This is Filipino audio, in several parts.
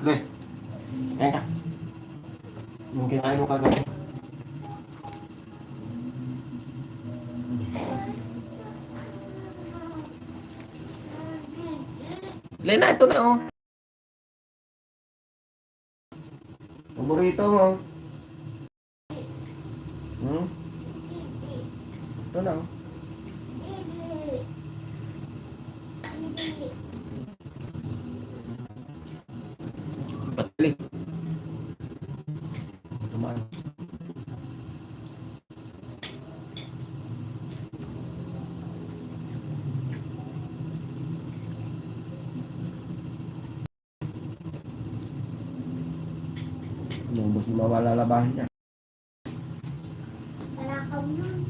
Le, kain ka. Yung kinain mo kagabi. Le na, ito na oh. Paborito mo. Hmm? Ito na oh. Patili. Tumaan. Yung bus mo malalabahin niya. Talakaw yun.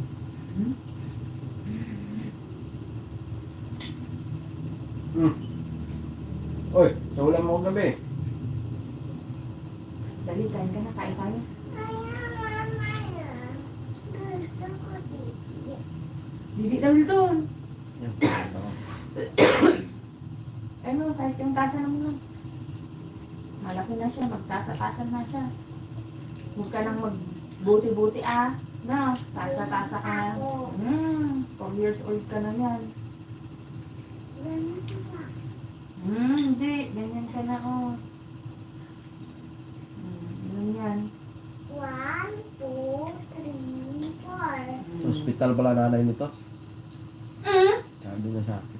Hmm. Oy, sa ulam mo gabi. Dali, kain ka na, kain tayo. Didi daw doon. Yan. Ano, kahit yung tasa naman. Malaki na siya, magtasa-tasa na siya. Huwag ka nang magbuti-buti ah. Na, tasa-tasa ka na. 4 years old ka na yan. Hindi, ganyan ka na oh. Ganyan. 1, 2, 3, 4. Sa ospital pala nanay nito. Sabi na sa akin.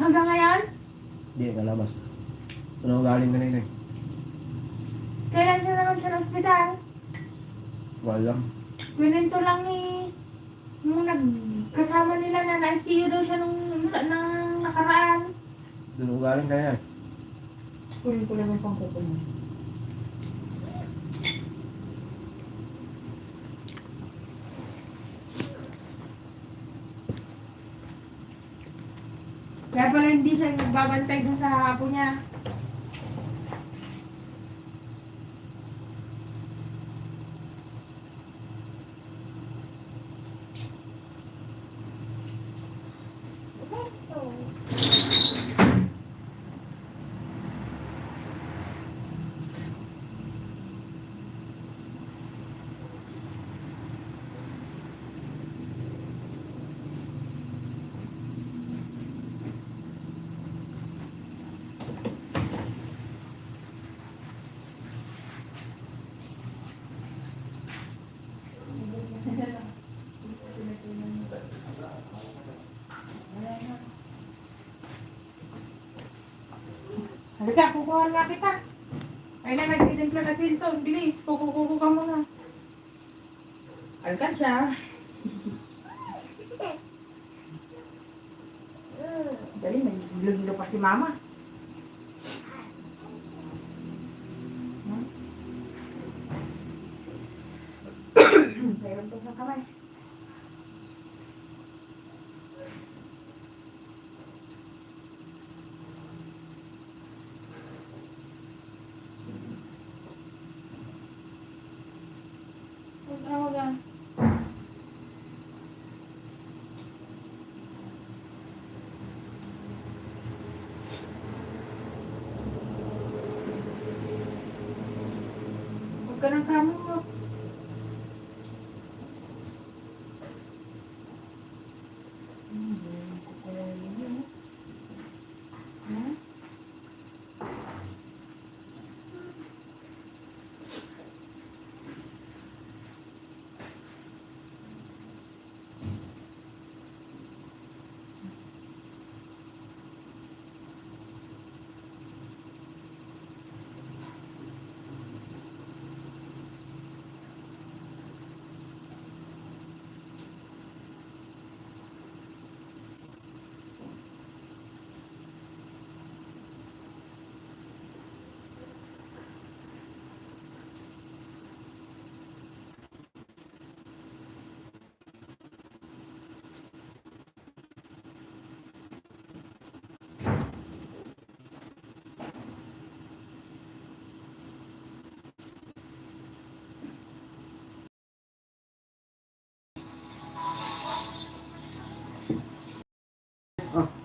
Hanggang ngayon? Hindi, kalabas. Ano galing kanina eh? Kailan siya naman siya ng ospital? Walang. Kwento lang ni nung nagkasama nila na ICU daw siya nung nakaraan. Doon galing kanina eh. Kunin ko lang yung pangkuko mo. Kaya pala hindi siya nagbabantay dun sa apo niya. Halika, kukuha na kita. Ay na, nagtitimpla na Silton. Bilis, kukukuha ka muna. Halika siya. Dali, nag-hilo pa si mama. Mayroon to sa kamay. Huwag ka. Huwag ka ng kamo mo. Oh.